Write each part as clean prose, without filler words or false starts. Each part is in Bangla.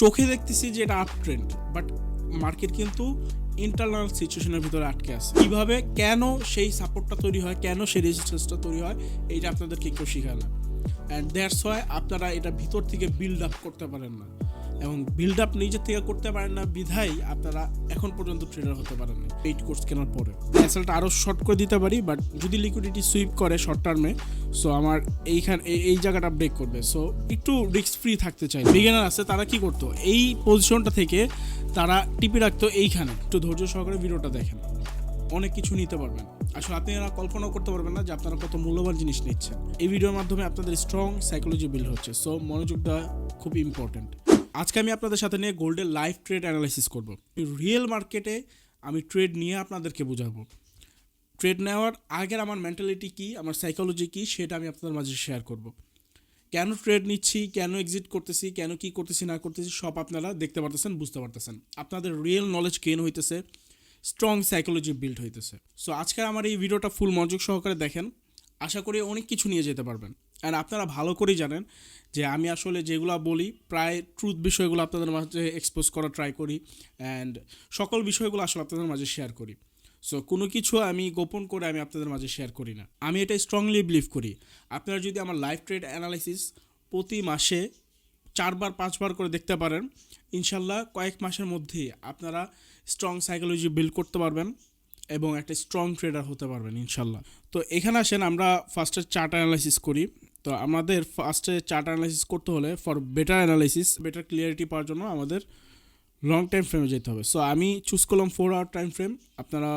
চোখে দেখতেছি যে এটা আপ ট্রেন্ড, বাট মার্কেট কিন্তু ইন্টারনাল সিচুয়েশনের ভিতরে আটকে আছে। কিভাবে, কেন সেই সাপোর্টটা তৈরি হয়, কেন সেই রেজিস্ট্যান্সটা তৈরি হয়, এইটা আপনাদেরকে কেউ শেখায় না। অ্যান্ড দ্যাটস ওয়াই আপনারা এটা ভিতর থেকে বিল্ড আপ করতে পারেন না, এবং বিল্ড আপ নিজের থেকে করতে পারেন না বিধায় আপনারা এখন পর্যন্ত ট্রেডার হতে পারেন না। পেইড কোর্স কেনার পরে অ্যাসেলটা আরও শর্ট করে দিতে পারি, বাট যদি লিকুইডিটি সুইপ করে শর্ট টার্মে, সো আমার এই জায়গাটা ব্রেক করবে। সো একটু রিস্ক ফ্রি থাকতে চাই। বিগিনার আছে, তারা কি করতো, এই পজিশনটা থেকে তারা টিপে রাখতো এইখানে। একটু ধৈর্য সহকারে ভিডিওটা দেখেন, অনেক কিছু নিতে পারবেন। আসলে আপনারা কল্পনাও করতে পারবেন না যে আপনারা কত মূল্যবান জিনিস নিচ্ছেন। এই ভিডিওর মাধ্যমে আপনাদের স্ট্রং সাইকোলজি বিল্ড হচ্ছে। সো মনোযোগ দেওয়া খুব ইম্পর্টেন্ট। আজকে আমি আপনাদের সাথে নিয়ে গোল্ডের লাইভ ট্রেড অ্যানালাইসিস করব। রিয়েল মার্কেটে আমি ট্রেড নিয়ে আপনাদেরকে বোঝাবো। ট্রেড নেওয়ার আগের আমার মেন্টালিটি কী, আমার সাইকোলজি কী, সেটা আমি আপনাদের মাঝে শেয়ার করব। কেন ট্রেড নিচ্ছি, কেন এক্সিট করতেছি, কেন কি করতেছি না করতেছি, সব আপনারা দেখতে পারতেছেন, বুঝতে পারতেছেন। আপনাদের রিয়েল নলেজ গেইন হইতেছে, স্ট্রং সাইকোলজি বিল্ড হইতেছে। সো আজকে আমার এই ভিডিওটা ফুল মনোযোগ সহকারে দেখেন, আশা করি অনেক কিছু নিয়ে যেতে পারবেন। অ্যান্ড আপনারা ভালো করেই জানেন যে আমি আসলে যেগুলো বলি প্রায় ট্রুথ বিষয়গুলো আপনাদের মাঝে এক্সপোজ করা ট্রাই করি, অ্যান্ড সকল বিষয়গুলো আসলে আপনাদের মাঝে শেয়ার করি। সো কোনো কিছু আমি গোপন করে আমি আপনাদের মাঝে শেয়ার করি না। আমি এটা স্ট্রংলি বিলিভ করি, আপনারা যদি আমার লাইভ ট্রেড অ্যানালাইসিস প্রতি মাসে 4-5 বার করে দেখতে পারেন, ইনশাল্লাহ কয়েক মাসের মধ্যেই আপনারা স্ট্রং সাইকোলজি বিল্ড করতে পারবেন এবং একটা স্ট্রং ট্রেডার হতে পারবেন ইনশাল্লাহ। তো এখানে আসেন আমরা ফার্স্টে চার্ট অ্যানালাইসিস করি। তো আমাদের ফার্স্টে চার্ট অ্যানালাইসিস করতে হলে for better analysis, better clarity পাওয়ার জন্য আমাদের লং টাইম ফ্রেমে যেতে হবে। সো আমি চুজ করলাম 4 আওয়ার টাইম ফ্রেম। আপনারা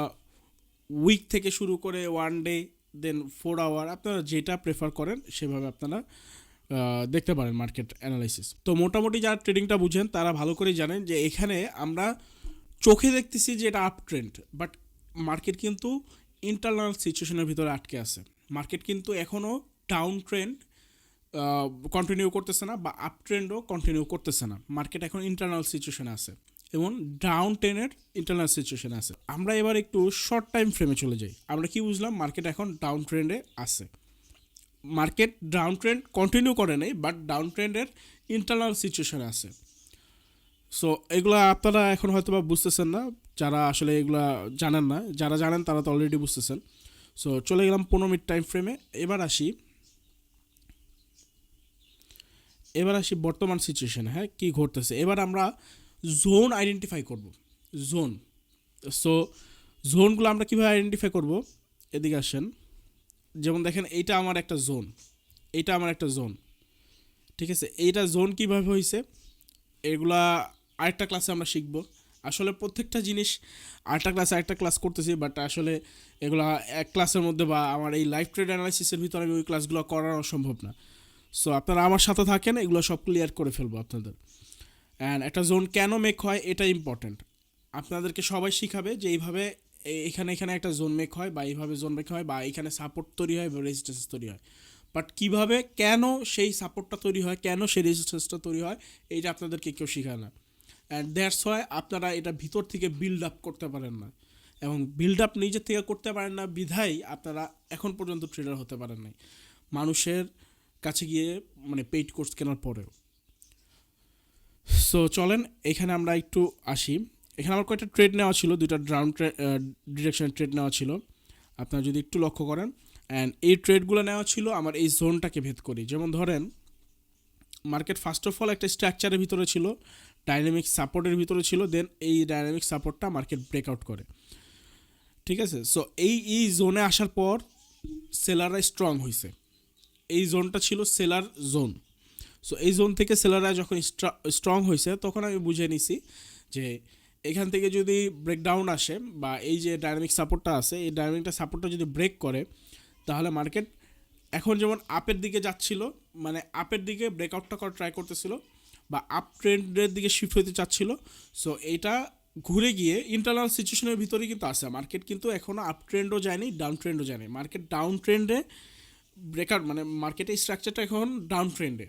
উইক থেকে শুরু করে 1 ডে, দেন 4 আওয়ার, আপনারা যেটা প্রেফার করেন সেভাবে আপনারা দেখতে পারেন মার্কেট অ্যানালাইসিস। তো মোটামুটি যারা ট্রেডিংটা বুঝেন তারা ভালো করেই জানেন যে এখানে আমরা চোখে দেখতেছি যে এটা আপ ট্রেন্ড, বাট মার্কেট কিন্তু ইন্টারনাল সিচুয়েশনের ভিতরে আটকে আছে। মার্কেট কিন্তু এখনও ডাউন ট্রেন্ড কন্টিনিউ করতেছে না, বা আপ ট্রেন্ডও কন্টিনিউ করতেছে না। মার্কেট এখন ইন্টারনাল সিচুয়েশনে আছে এবং ডাউন ট্রেন্ডের ইন্টারনাল সিচুয়েশনে আছে। আমরা এবার একটু শর্ট টাইম ফ্রেমে চলে যাই। আমরা কি বুঝলাম, মার্কেট এখন ডাউন ট্রেন্ডে আছে। মার্কেট ডাউন ট্রেন্ড কন্টিনিউ করে নেই, বাট ডাউন ট্রেন্ডের ইন্টারনাল সিচুয়েশনে আছে। সো এগুলো আপনারা এখন হয়তো বা বুঝতেছেন না, যারা আসলে এগুলা জানেন না। যারা জানেন তারা তো অলরেডি বুঝতেছেন। সো চলে গেলাম 15 মিনিট টাইম ফ্রেমে। এবার আসি বর্তমান সিচুয়েশনে, হ্যাঁ কী ঘটতেছে। এবার আমরা জোন আইডেন্টিফাই করব। জোন, সো জোনগুলো আমরা কীভাবে আইডেন্টিফাই করব, এদিকে আসেন। যেমন দেখেন এইটা আমার একটা জোন, এইটা আমার একটা জোন, ঠিক আছে। এইটা জোন কীভাবে হয়েছে এগুলা আরেকটা ক্লাসে আমরা শিখব। আসলে প্রত্যেকটা জিনিস আরেকটা ক্লাস করতেছি, বাট আসলে এগুলা এক ক্লাসের মধ্যে বা আমার এই লাইভ ট্রেড অ্যানালাইসিসের ভিতরে আমি ওই ক্লাসগুলো করানো সম্ভব না। সো আপনারা আমার সাথে থাকেন, এগুলো সব ক্লিয়ার করে ফেলবো আপনাদের। অ্যান্ড একটা জোন কেন মেক হয় এটা ইম্পর্ট্যান্ট। আপনাদেরকে সবাই শিখাবে যে এইভাবে এখানে একটা জোন মেক হয়, বা এইভাবে জোন মেক হয়, বা এখানে সাপোর্ট তৈরি হয় বা রেজিস্ট্যান্স তৈরি হয়। বাট কীভাবে, কেন সেই সাপোর্টটা তৈরি হয়, কেন সেই রেজিস্ট্যান্সটা তৈরি হয়, এইটা আপনাদেরকে কেউ শেখায় না। অ্যান্ড দ্যাটস ওয়াই আপনারা এটা ভিতর থেকে বিল্ড আপ করতে পারেন না, এবং বিল্ড আপ নিজের থেকে করতে পারেন না বিধায় আপনারা এখন পর্যন্ত ট্রেডার হতে পারেন নাই, মানুষের কাছে গিয়ে, মানে পেইড কোর্স কেনার পরেও। সো চলেন এখানে আমরা একটু আসি। এখানে আমার কয়েকটা ট্রেড নেওয়া ছিল, দুইটা ডাউন ডিরেকশনের ট্রেড নেওয়া ছিল, আপনারা যদি একটু লক্ষ্য করেন। অ্যান্ড এই ট্রেডগুলো নেওয়া ছিল আমার এই জোনটাকে ভেদ করি। যেমন ধরেন মার্কেট ফার্স্ট অফ অল একটা স্ট্রাকচারের ভিতরে ছিল, ডাইনামিক সাপোর্টের ভিতরে ছিল, দেন এই ডাইনামিক সাপোর্টটা মার্কেট ব্রেকআউট করে, ঠিক আছে। সো এই জোনে আসার পর সেলাররা স্ট্রং হয়েছে। এই জোনটা ছিল সেলার জোন। সো এই জোন থেকে সেলাররা যখন স্ট্রং হয়েছে তখন আমি বুঝে নিছি যে এখান থেকে যদি ব্রেকডাউন আসে, বা এই যে ডাইনামিক সাপোর্টটা আছে, এই ডাইনামিকটা সাপোর্টটা যদি ব্রেক করে, তাহলে মার্কেট এখন যেমন আপের দিকে যাচ্ছিল, মানে আপের দিকে ব্রেকআউটটা করা ট্রাই করতেছিল, বা আপ ট্রেন্ডের দিকে শিফট হতে চাচ্ছিল। সো এইটা ঘুরে গিয়ে ইন্টারনাল সিচুয়েশনের ভিতরেই কিন্তু আসে। মার্কেট কিন্তু এখনও আপ ট্রেন্ডও যায়নি, ডাউন ট্রেন্ডও যায়নি। মার্কেট ডাউন ট্রেন্ডে ব্রেকআউট, মানে মার্কেটের স্ট্রাকচারটা এখন ডাউন ট্রেন্ডে,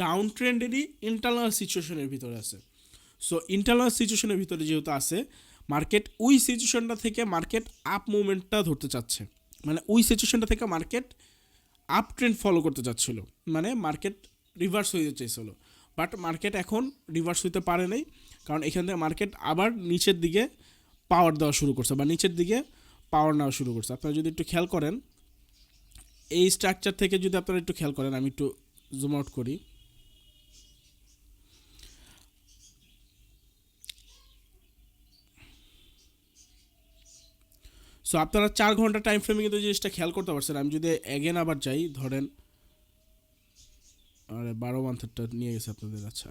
ডাউন ট্রেন্ডেরই ইন্টারনাল সিচুয়েশনের ভিতরে আছে। সো ইন্টারনাল সিচুয়েশনের ভিতরে যেহেতু আছে, মার্কেট ওই সিচুয়েশনটা থেকে মার্কেট আপ মুভমেন্টটা ধরতে চাচ্ছে, মানে ওই সিচুয়েশনটা থেকে মার্কেট আপ ট্রেন্ড ফলো করতে চাচ্ছিল, মানে মার্কেট রিভার্স হয়ে চাইছিল। বাট মার্কেট এখন রিভার্স হতে পারে নাই, কারণ এখান থেকে মার্কেট আবার নিচের দিকে পাওয়ার দেওয়া শুরু করছে বা নিচের দিকে পাওয়ার নেওয়া শুরু করছে। আপনারা যদি একটু খেয়াল করেন এই স্ট্রাকচার থেকে, যদি আপনারা একটু খেয়াল করেন, আমি একটু জুম আউট করি, সো আপনারা 4 ঘন্টা টাইম ফ্রেমে কিন্তু জিনিসটা খেয়াল করতে পারছেন। আমি যদি এগেন আবার যাই, ধরেন আরে 12 মান্থেরটা নিয়ে গেছে আপনাদের, আচ্ছা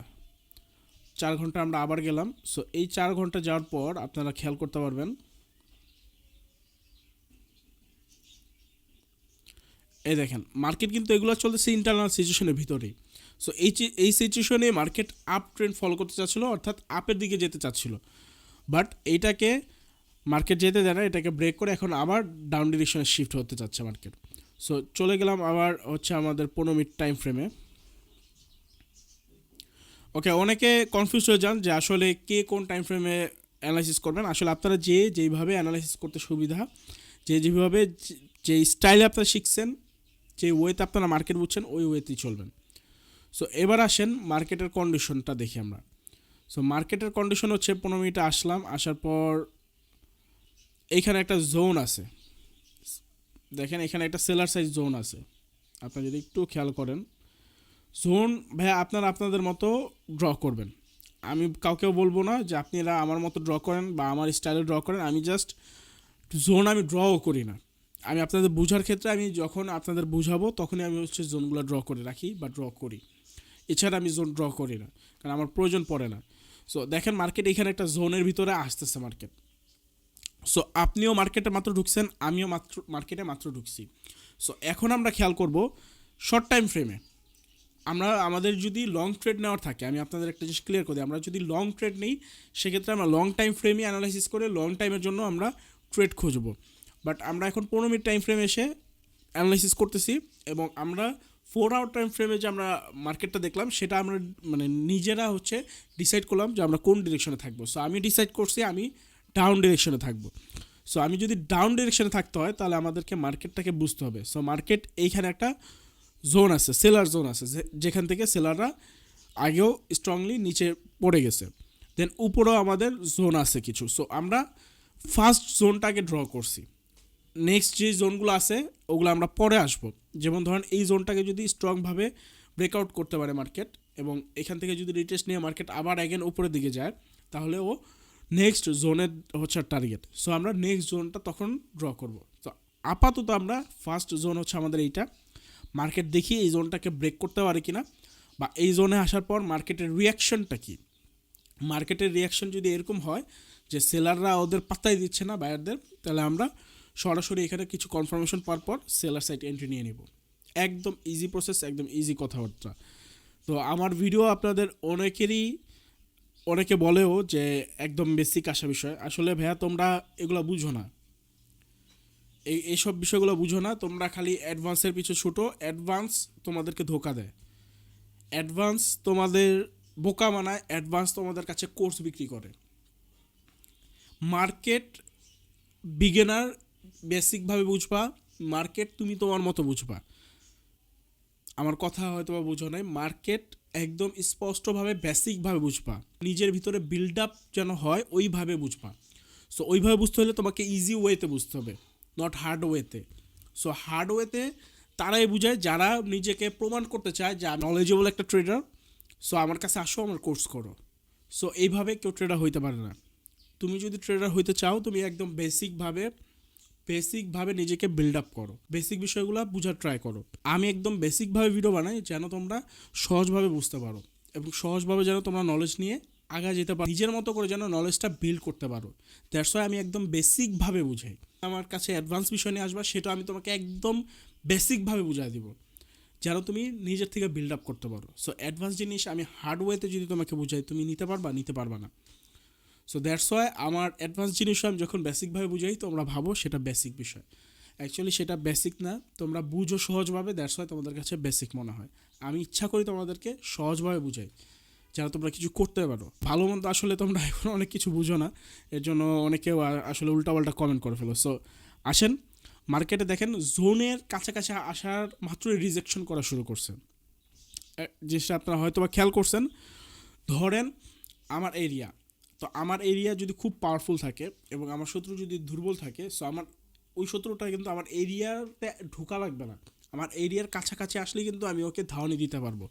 4 ঘন্টা আমরা আবার গেলাম। সো এই 4 ঘন্টা যাওয়ার পর আপনারা খেয়াল করতে পারবেন এই দেখেন মার্কেট কিন্তু এগুলো চলতেছে ইন্টারনাল সিচুয়েশনের ভিতরেই। সো এই সিচুয়েশনে মার্কেট আপ ট্রেন্ড ফলো করতে চাচ্ছিলো, অর্থাৎ আপের দিকে যেতে চাচ্ছিলো, বাট এইটাকে মার্কেট যেতে দেয় না, এটাকে ব্রেক করে এখন আবার ডাউন ডিরেকশনে শিফট হতে চাচ্ছে মার্কেট। সো চলে গেলাম আবার হচ্ছে আমাদের 15 মিনিট টাইম ফ্রেমে। ওকে, অনেকে কনফিউজ হয়ে যান যে আসলে কে কোন টাইম ফ্রেমে অ্যানালাইসিস করবেন। আসলে আপনারা যেইভাবে অ্যানালাইসিস করতে সুবিধা, যেভাবে যে স্টাইলে আপনারা শিখছেন, যে ওয়েতে আপনারা মার্কেট বুঝছেন, ওই ওয়েতেই চলবেন। সো এবার আসেন মার্কেটের কন্ডিশনটা দেখি আমরা। সো মার্কেটের কন্ডিশন হচ্ছে 15 মিনিটে আসলাম, আসার পর এইখানে একটা জোন আছে, দেখেন এখানে একটা সেলার সাইজ জোন আছে। আপনারা যদি একটু খেয়াল করেন, জোন ভাইয়া আপনারা আপনাদের মতো ড্র করবেন। আমি কাউকেও বলবো না যে আপনারা আমার মতো ড্র করেন বা আমার স্টাইলে ড্র করেন। আমি জাস্ট জোন আমি ড্রও করি না, আমি আপনাদের বোঝার ক্ষেত্রে আমি যখন আপনাদের বুঝাবো তখনই আমি হচ্ছে জোনগুলো ড্র করে রাখি বা ড্র করি, এছাড়া আমি জোন ড্র করি না, কারণ আমার প্রয়োজন পড়ে না। সো দেখেন মার্কেট এখানে একটা জোনের ভিতরে আসতেছে মার্কেট। সো আপনিও মার্কেটে মাত্র ঢুকছেন, আমিও মার্কেটে মাত্র ঢুকছি। সো এখন আমরা খেয়াল করব শর্ট টাইম ফ্রেমে আমরা আমাদের যদি লং ট্রেড নেওয়ার থাকে, আমি আপনাদের একটা জিনিস ক্লিয়ার করি, আমরা যদি লং ট্রেড নেই সেক্ষেত্রে আমরা লং টাইম ফ্রেমই অ্যানালাইসিস করে লং টাইমের জন্য আমরা ট্রেড খুঁজবো। বাট আমরা এখন 15 মিনিট টাইম ফ্রেমে এসে অ্যানালাইসিস করতেছি, এবং আমরা 4 আওয়ার টাইম ফ্রেমে যে আমরা মার্কেটটা দেখলাম সেটা আমরা মানে নিজেরা হচ্ছে ডিসাইড করলাম যে আমরা কোন ডিরেকশনে থাকবো। সো আমি ডিসাইড করছি আমি ডাউন ডিরেকশনে থাকবো। সো আমি যদি ডাউন ডিরেকশনে থাকতে হয় তাহলে আমাদেরকে মার্কেটটাকে বুঝতে হবে। সো মার্কেট এইখানে একটা জোন আছে, সেলার জোন আছে, যেখান থেকে সেলাররা আগেও স্ট্রংলি নিচে পড়ে গেছে, দেন উপরেও আমাদের জোন আছে কিছু। সো আমরা ফার্স্ট জোনটাকে ড্র করছি, নেক্সট যে জোনগুলো আছে ওগুলো আমরা পরে আসবো। যেমন ধরেন এই জোনটাকে যদি স্ট্রংভাবে ব্রেকআউট করতে পারে মার্কেট, এবং এখান থেকে যদি রিটেস্ট নিয়ে মার্কেট আবার অ্যাগেন উপরের দিকে যায়, তাহলে ও নেক্সট জোনের হচ্ছে টার্গেট। সো আমরা নেক্সট জোনটা তখন ড্র করব। তো আপাতত আমরা ফার্স্ট জোন হচ্ছে আমাদের এইটা, মার্কেট দেখি এই জোনটাকে ব্রেক করতে পারে কিনা, বা এই জোনে আসার পর মার্কেটের রিয়াকশনটা কী। মার্কেটের রিয়াকশন যদি এরকম হয় যে সেলাররা ওদের পাত্তাই দিচ্ছে না বায়ারদের, তাহলে আমরা সরাসরি এখানে কিছু কনফার্মেশন পাওয়ার পর সেলার সাইড এন্ট্রি নিয়ে নেব। একদম ইজি প্রসেস, একদম ইজি কথাবার্তা। তো আমার ভিডিও আপনাদের অনেকে বলেও যে একদম বেসিক আসা বিষয়। আসলে ভাইয়া তোমরা এগুলো বুঝো না, এইসব বিষয়গুলো বুঝো না, তোমরা খালি অ্যাডভান্সের পিছু ছুটো। অ্যাডভান্স তোমাদেরকে ধোকা দেয়, অ্যাডভান্স তোমাদের বোকা বানায়, অ্যাডভান্স তোমাদের কাছে কোর্স বিক্রি করে। মার্কেট বিগিনার বেসিকভাবে বুঝবা, মার্কেট তুমি তোমার মতো বুঝবা। আমার কথা হয়তো বা বুঝো নাই, মার্কেট একদম স্পষ্টভাবে বেসিকভাবে বুঝবা, নিজের ভিতরে বিল্ড আপ যেন হয় ওইভাবে বুঝবা। সো ওইভাবে বুঝতে হলে তোমাকে ইজি ওয়েতে বুঝতে হবে, নট হার্ড ওয়েতে। সো হার্ড ওয়েতে তারাই বুঝায় যারা নিজেকে প্রমাণ করতে চায় যে নলেজেবল একটা ট্রেডার। সো আমার কাছে আসো, আমার কোর্স করো। সো এইভাবে কেউ ট্রেডার হইতে পারে না। তুমি যদি ট্রেডার হইতে চাও, তুমি একদম বেসিকভাবে নিজেকে বিল্ড আপ করো, বেসিক বিষয়গুলো বোঝার ট্রাই করো। আমি একদম বেসিকভাবে ভিডিও বানাই যেন তোমরা সহজভাবে বুঝতে পারো, এবং সহজভাবে যেন তোমরা নলেজ নিয়ে আগা যেতে পারো, নিজের মতো করে যেন নলেজটা বিল্ড করতে পারো। দ্যাটস ওয়াই আমি একদম বেসিকভাবে বুঝাই। আমার কাছে অ্যাডভান্স বিষয় নিয়ে আসবা, সেটা আমি তোমাকে একদম বেসিকভাবে বুঝাই দিব যেন তুমি নিজের থেকে বিল্ড আপ করতে পারো। সো অ্যাডভান্স জিনিস আমি হার্ডওয়েতে যদি তোমাকে বুঝাই, তুমি নিতে পারবা না। সো দ্যাটস ওয়াই আমার অ্যাডভান্স জিনিসও আমি যখন বেসিকভাবে বুঝাই, তোমরা ভাবো সেটা বেসিক বিষয়, অ্যাকচুয়ালি সেটা বেসিক না। তোমরা বুঝো সহজভাবে, দ্যাটস ওয়াই তোমাদের কাছে বেসিক মনে হয়। আমি ইচ্ছা করি তোমাদেরকে সহজভাবে বুঝাই যেন তোমরা কিছু করতে পারো। ভালো মন্দ আসলে তোমরা এখন অনেক কিছু বুঝো না, এর জন্য অনেকেও আসলে উল্টাপাল্টা কমেন্ট করে ফেলো। সো আসেন মার্কেটে দেখেন জোনের কাছাকাছি আসার মাত্রই রিজেকশন করা শুরু করছে। জিনিসটা আপনারা হয়তো বা খেয়াল করছেন, ধরেন আমার এরিয়া, তো আমার এরিয়া যদি খুব পাওয়ারফুল থাকে এবং আমার শত্রু যদি দুর্বল থাকে, সো আমার ওই শত্রুটা কিন্তু আমার এরিয়াতে ঢোকা লাগবে না, আমার এরিয়ার কাছাকাছি আসলে কিন্তু আমি ওকে ধাওয়ানি দিতে পারবো।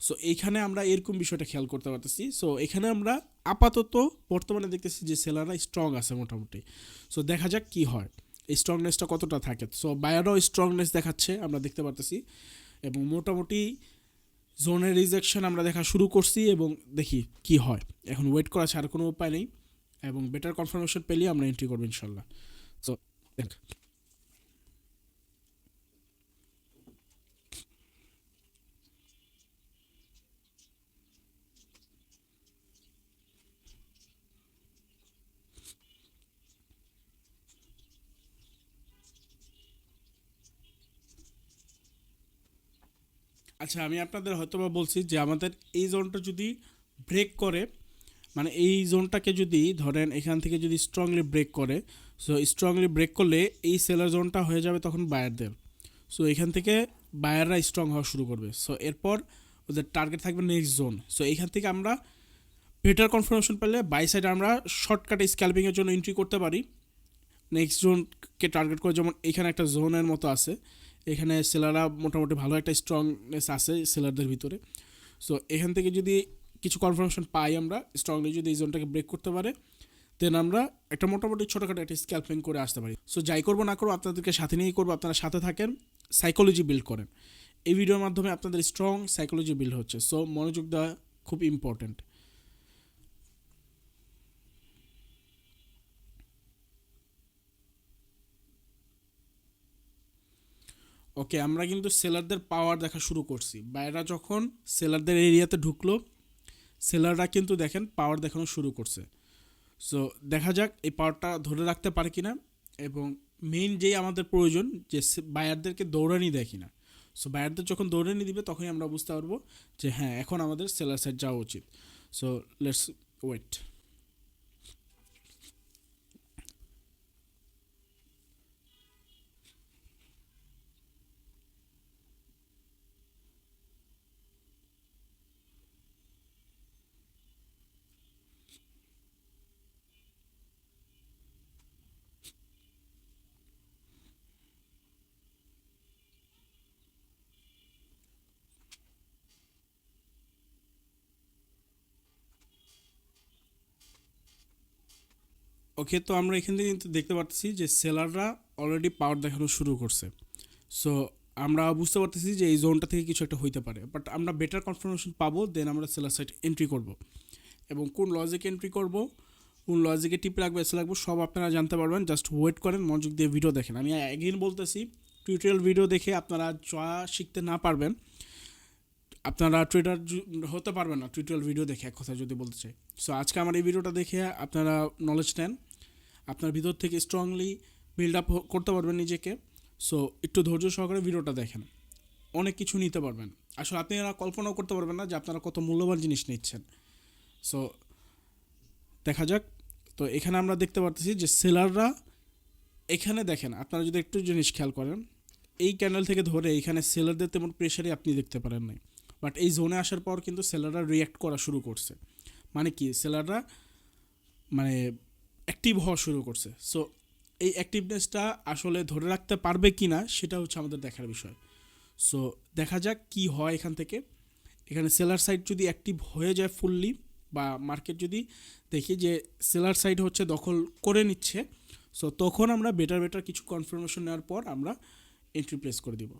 সো এইখানে আমরা এরকম বিষয়টা খেয়াল করতে পারতেছি। সো এখানে আমরা আপাতত বর্তমানে দেখতেছি যে সেলাররা স্ট্রং আছে মোটামুটি। সো দেখা যাক কি হয়, এই স্ট্রংনেসটা কতটা থাকে। সো বায়ারও স্ট্রংনেস দেখাচ্ছে আমরা দেখতে পারতেছি, এবং মোটামুটি জোনের রিজেকশন আমরা দেখা শুরু করছি, এবং দেখি কি হয়। এখন ওয়েট করা ছাড়া কোনো উপায় নেই, এবং বেটার কনফার্মেশন পেলেই আমরা এন্ট্রি করবো ইনশাল্লাহ। সো দেখ, আচ্ছা আমি আপনাদের হয়তো বা বলছি যে আমাদের এই জোনটা যদি ব্রেক করে, মানে এই জোনটাকে যদি ধরেন এখান থেকে যদি স্ট্রংলি ব্রেক করে, সো স্ট্রংলি ব্রেক করলে এই সেলার জোনটা হয়ে যাবে তখন বায়ারদের। সো এখান থেকে বায়াররা স্ট্রং হওয়া শুরু করবে। সো এরপর ওদের টার্গেট থাকবে নেক্সট জোন। সো এইখান থেকে আমরা বেটার কনফার্মেশন পেলে বাই সাইডে আমরা শর্টকাটে স্ক্যালপিংয়ের জন্য এন্ট্রি করতে পারি নেক্সট জোনকে টার্গেট করে। যেমন এখানে একটা জোনের মতো আছে, এখানে সেলাররা মোটামুটি ভালো একটা স্ট্রংনেস আছে সেলারদের ভিতরে। সো এখান থেকে যদি কিছু কনফার্মেশন পাই আমরা স্ট্রংলি, যদি এই জোনটাকে ব্রেক করতে পারে, দেন আমরা একটা মোটামুটি ছোটোখাটো একটা স্ক্যালপিং করে আসতে পারি। সো যাই করবো না করবো আপনাদেরকে সাথে নিয়েই করবো, আপনারা সাথে থাকেন, সাইকোলজি বিল্ড করেন। এই ভিডিওর মাধ্যমে আপনাদের স্ট্রং সাইকোলজি বিল্ড হচ্ছে। সো মনোযোগ দেওয়া খুব ইম্পর্ট্যান্ট। ওকে, আমরা কিন্তু সেলারদের পাওয়ার দেখা শুরু করছি। বাইরা যখন সেলারদের এরিয়াতে ঢুকলো, সেলাররা কিন্তু দেখেন পাওয়ার দেখানো শুরু করছে। সো দেখা যাক এই পাওয়ারটা ধরে রাখতে পারে কিনা, এবং মেইন যেই আমাদের প্রয়োজন যে বায়ারদেরকে দৌড়ানি দেয় কিনা। সো বায়ারদের যখন দৌড়ানি দিবে তখনই আমরা বুঝতে পারবো যে হ্যাঁ এখন আমাদের সেলার সাইড যাওয়া উচিত। So let's wait. ওকে, তো আমরা এখান থেকে কিন্তু দেখতে পাচ্ছি যে সেলাররা অলরেডি পাওয়ার দেখানো শুরু করছে। সো আমরা বুঝতে পারতেছি যে এই জোনটা থেকে কিছু একটা হইতে পারে, বাট আমরা বেটার কনফার্মেশন পাবো, দেন আমরা সেলার সাইড এন্ট্রি করব। এবং কোন লজিকে এন্ট্রি করব, কোন লজিকে টিপ রাখবো এসে রাখবো সব আপনারা জানতে পারবেন। জাস্ট ওয়েট করেন, মনোযোগ দিয়ে ভিডিও দেখেন। আমি এগেইন বলতেছি, টিউটোরিয়াল ভিডিও দেখে আপনারা যা শিখতে না পারবেন, আপনারা ট্রেডার হতে পারবেন না টিউটোরিয়াল ভিডিও দেখে, এক কথা যদি বলতে চাই। সো আজকে আমার এই ভিডিওটা দেখে আপনারা নলেজ নেন, আপনার ভিতর থেকে স্ট্রংলি বিল্ড আপ করতে পারবেন নিজেকে। সো একটু ধৈর্য সহকারে ভিডিওটা দেখেন, অনেক কিছু নিতে পারবেন। আসলে আপনারা কল্পনাও করতে পারবেন না যে আপনারা কত মূল্যবান জিনিস নিচ্ছেন। সো দেখা যাক। তো এখানে আমরা দেখতে পারতেছি যে সেলাররা, এখানে দেখেন আপনারা যদি একটু জিনিস খেয়াল করেন, এই ক্যান্ডেল থেকে ধরে এখানে সেলারদের তেমন প্রেশারই আপনি দেখতে পারেন নাই, বাট এই জোনে আসার পর কিন্তু সেলাররা রিয়্যাক্ট করা শুরু করছে। মানে কি, সেলাররা মানে অ্যাক্টিভ হওয়া শুরু করছে। সো এই অ্যাক্টিভনেসটা আসলে ধরে রাখতে পারবে কি না সেটা হচ্ছে আমাদের দেখার বিষয়। সো দেখা যাক কি হয় এখান থেকে। এখানে সেলার সাইড যদি অ্যাক্টিভ হয়ে যায় ফুললি, বা মার্কেট যদি দেখি যে সেলার সাইড হচ্ছে দখল করে নিচ্ছে, সো তখন আমরা বেটার কিছু কনফার্মেশন নেওয়ার পর আমরা এন্ট্রি প্লেস করে দিব।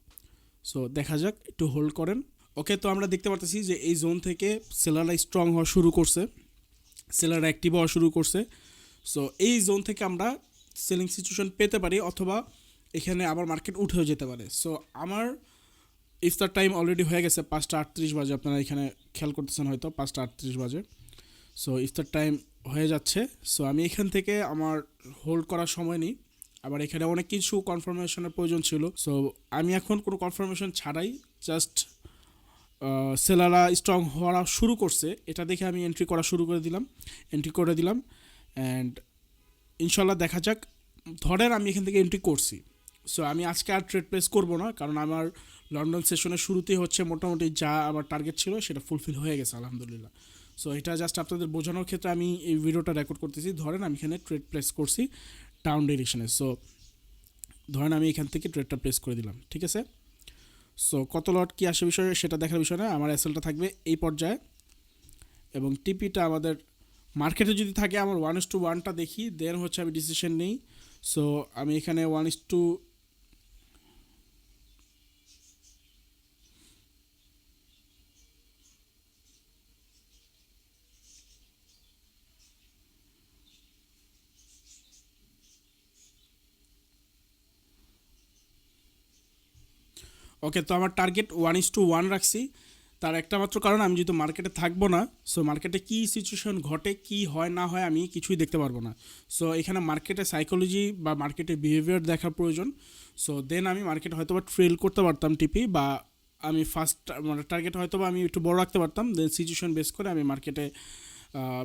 সো দেখা যাক, একটু হোল্ড করেন। ওকে, তো আমরা দেখতে পারতেছি যে এই জোন থেকে সেলাররা স্ট্রং হওয়া শুরু করছে, সেলাররা অ্যাক্টিভ হওয়া শুরু করছে। সো এই জোন থেকে আমরা সেলিং সিচুয়েশন পেতে পারি, অথবা এখানে আবার মার্কেট উঠেও যেতে পারে। সো আমার ইফতার টাইম অলরেডি হয়ে গেছে, 5:38 বাজে, আপনারা এখানে খেয়াল করতেছেন হয়তো 5:38 বাজে। সো ইফতার টাইম হয়ে যাচ্ছে। সো আমি এখান থেকে আমার হোল্ড করার সময় নিই, আবার এখানে অনেক কিছু কনফার্মেশনের প্রয়োজন ছিল। সো আমি এখন কোনো কনফার্মেশন ছাড়াই জাস্ট সেলাররা স্ট্রং হওয়া শুরু করছে এটা দেখে আমি এন্ট্রি করে দিলাম অ্যান্ড ইনশাল্লাহ দেখা যাক। ধরেন আমি এখান থেকে এন্ট্রি করছি, সো আমি আজকে আর ট্রেড প্লেস করবো না, কারণ আমার লন্ডন সেশনের শুরুতেই হচ্ছে মোটামুটি যা আমার টার্গেট ছিল সেটা ফুলফিল হয়ে গেছে আলহামদুলিল্লাহ। সো এটা জাস্ট আপনাদের বোঝানোর ক্ষেত্রে আমি এই ভিডিওটা রেকর্ড করতেছি। ধরেন আমি এখানে ট্রেড প্লেস করছি টাউন ডিরেকশনে, সো ধরেন আমি এখান থেকে ট্রেডটা প্লেস করে দিলাম, ঠিক আছে। সো কত লট কী আসে বিষয়ে সেটা দেখার বিষয় না, আমার এসএলটা থাকবে এই পর্যায়ে এবং টিপিটা আমাদের মার্কেটে যদি থাকে আমার 1:1টা দেখি, দেন হচ্ছে আমি ডিসিশন নেই। সো আমি এখানে 1:, ওকে, তো আমার টার্গেট 1:1 রাখছি। তার একটা মাত্র কারণ, আমি যেহেতু মার্কেটে থাকবো না, সো মার্কেটে কী সিচুয়েশন ঘটে, কী হয় না হয় আমি কিছুই দেখতে পারবো না। সো এখানে মার্কেটে সাইকোলজি বা মার্কেটের বিহেভিয়ার দেখার প্রয়োজন। সো দেন আমি মার্কেটে হয়তো বা ট্রেল করতে পারতাম টিপি, বা আমি ফার্স্ট মানে টার্গেট হয়তো বা আমি একটু বড় রাখতে পারতাম, দেন সিচুয়েশন বেস করে আমি মার্কেটে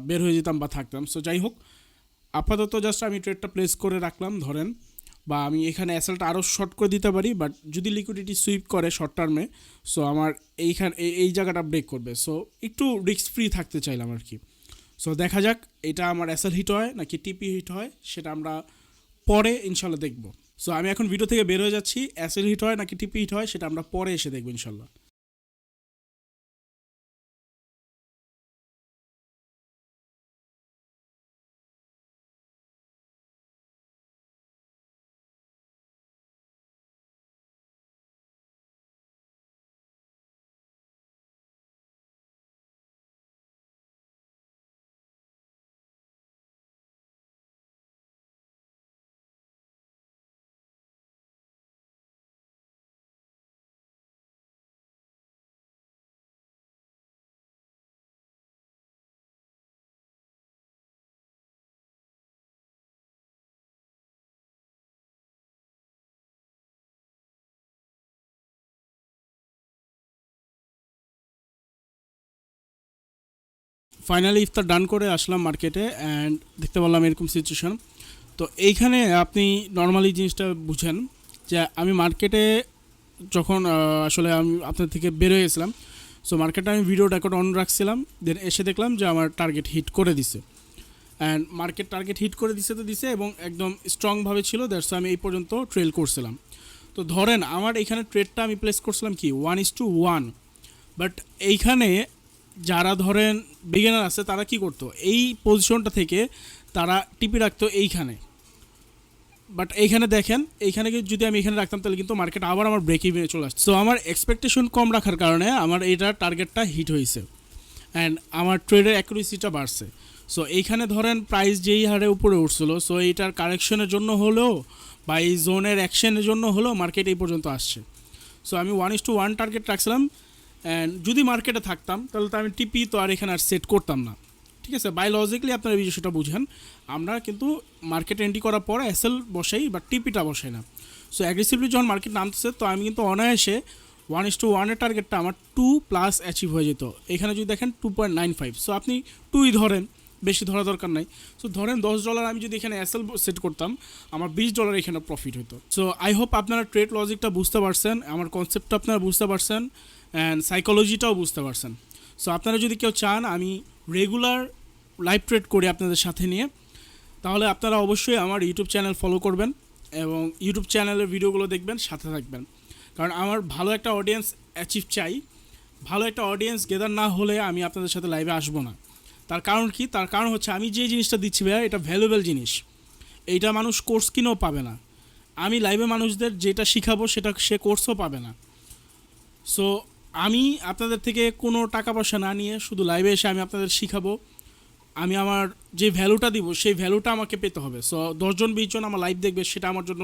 বের হয়ে যেতাম বা থাকতাম। সো যাই হোক, আপাতত জাস্ট আমি ট্রেডটা প্লেস করে রাখলাম ধরেন, বা আমি এখানে অ্যাসেলটা আরও শর্ট করে দিতে পারি, বাট যদি লিকুইডিটি সুইপ করে শর্ট টার্মে, সো আমার এই জায়গাটা ব্রেক করবে। সো একটু রিস্ক ফ্রি থাকতে চাইলাম আর কি। সো দেখা যাক এটা আমার অ্যাসেল হিট হয় নাকি টিপি হিট হয়, সেটা আমরা পরে ইনশাল্লাহ দেখব। সো আমি এখন ভিডিও থেকে বের হয়ে যাচ্ছি, অ্যাসেল হিট হয় নাকি টিপি হিট হয় সেটা আমরা পরে এসে দেখবো ইনশাল্লাহ। ফাইনালি ইফতার ডান করে আসলাম মার্কেটে, অ্যান্ড দেখতে পারলাম এরকম সিচুয়েশন। তো এইখানে আপনি নর্মালি জিনিসটা বুঝেন যে আমি মার্কেটে যখন আসলে আমি আপনার থেকে বেরোয় গেছিলাম, সো মার্কেটে আমি ভিডিও রেকর্ড অন রাখছিলাম, দেন এসে দেখলাম যে আমার টার্গেট হিট করে দিছে, অ্যান্ড মার্কেট টার্গেট হিট করে দিছে তো দিছে এবং একদম স্ট্রংভাবে ছিল, দ্যাটস আমি এই পর্যন্ত ট্রেল করছিলাম। তো ধরেন আমার এইখানে ট্রেডটা আমি প্লেস করছিলাম কি 1:1, বাট এইখানে যারা ধরেন বিগিনার আছে তারা কি করতো, এই পজিশনটা থেকে তারা টিপি রাখতো এইখানে, বাট এইখানে দেখেন এইখানে যদি আমি এখানে রাখতাম তাহলে কিন্তু মার্কেট আবার আমার ব্রেক ইভেনে চলে আসছে। সো আমার এক্সপেকটেশন কম রাখার কারণে আমার এইটা টার্গেটটা হিট হয়েছে অ্যান্ড আমার ট্রেডের অ্যাকুরেসিটা বাড়ছে। সো এইখানে ধরেন প্রাইস যেই হারে উপরে উঠছিলো, সো এইটার কারেকশনের জন্য হলেও বা এই জোনের অ্যাকশনের জন্য হলেও মার্কেট এই পর্যন্ত আসছে। সো আমি 1:1 টার্গেট রাখছিলাম, অ্যান্ড যদি মার্কেটে থাকতাম তাহলে তো আমি টিপি তো আর এখানে আর সেট করতাম না, ঠিক আছে। বায়োলজিক্যালি আপনারা এই বিষয়টা বুঝেন, আমরা কিন্তু মার্কেট এন্ট্রি করার পরে এসএল বসাই বা টিপিটা বসাই না। সো অ্যাগ্রেসিভলি যখন মার্কেট নামতেছে তো আমি কিন্তু অনায়াসে 1:1 টার্গেটটা আমার 2+ অ্যাচিভ হয়ে যেত। এখানে যদি দেখেন 2.95, সো আপনি 2ই ধরেন, বেশি ধরা দরকার নাই। সো ধরেন $10 আমি যদি এখানে এসএল সেট করতাম, আমার $20 এখানে প্রফিট হতো। সো আই হোপ আপনারা ট্রেড লজিকটা বুঝতে পারছেন, আমার কনসেপ্টটা আপনারা বুঝতে পারছেন, অ্যান্ড সাইকোলজিটাও বুঝতে পারছেন। সো আপনারা যদি কেউ চান আমি রেগুলার লাইভ ট্রেড করি আপনাদের সাথে নিয়ে, তাহলে আপনারা অবশ্যই আমার ইউটিউব চ্যানেল ফলো করবেন এবং ইউটিউব চ্যানেলের ভিডিওগুলো দেখবেন, সাথে থাকবেন। কারণ আমার ভালো একটা অডিয়েন্স অ্যাচিভ চাই, ভালো একটা অডিয়েন্স গেদার না হলে আমি আপনাদের সাথে লাইভে আসবো না। তার কারণ কি, তার কারণ হচ্ছে আমি যে জিনিসটা দিচ্ছি ভাইয়া এটা ভ্যালুয়েবল জিনিস, এইটা মানুষ কোর্স কিনেও পাবে না। আমি লাইভে মানুষদের যেটা শিখাবো সেটা সে কোর্সও পাবে না। সো আমি আপনাদের থেকে কোনো টাকা পয়সা না নিয়ে শুধু লাইভে এসে আমি আপনাদের শিখাবো, আমি আমার যে ভ্যালুটা দিব সেই ভ্যালুটা আমাকে পেতে হবে। সো 10-20 জন আমার লাইভ দেখবে সেটা আমার জন্য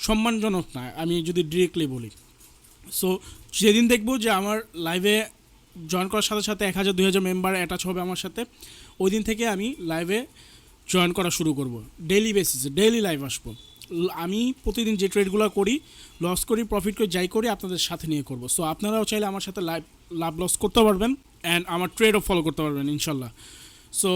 সম্মানজনক না, আমি যদি ডিরেক্টলি বলি। সো যেদিন দেখবো যে আমার লাইভে জয়েন করার সাথে সাথে 1000-2000 মেম্বার অ্যাটাচ হবে আমার সাথে, ওই দিন থেকে আমি লাইভে জয়েন করা শুরু করব। ডেইলি বেসিসে ডেইলি লাইভ আসবো। আমি প্রতিদিন যে ট্রেডগুলো করি, লস করি প্রফিট করি যাই করি আপনাদের সাথে নিয়ে করব। সো আপনারাও চাইলে আমার সাথে লাভ লস করতে পারবেন অ্যান্ড আমার ট্রেডও ফলো করতে পারবেন ইনশাল্লাহ। সো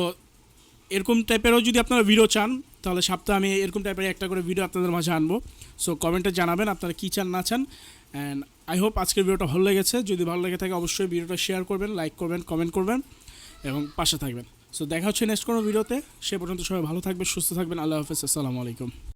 এরকম টাইপেরও যদি আপনারা ভিডিও চান তাহলে সপ্তাহে আমি এরকম টাইপের একটা করে ভিডিও আপনাদের মাঝে আনবো। সো কমেন্টে জানাবেন আপনারা কী চান না চান। অ্যান্ড আই হোপ আজকের ভিডিওটা ভালো লেগেছে। যদি ভালো লেগে থাকে অবশ্যই ভিডিওটা শেয়ার করবেন, লাইক করবেন, কমেন্ট করবেন এবং পাশে থাকবেন। সো দেখা হচ্ছে নেক্সট কোনো ভিডিওতে। সে পর্যন্ত সবাই ভালো থাকবেন, সুস্থ থাকবেন। আল্লাহ হাফেজ, আসসালামু আলাইকুম।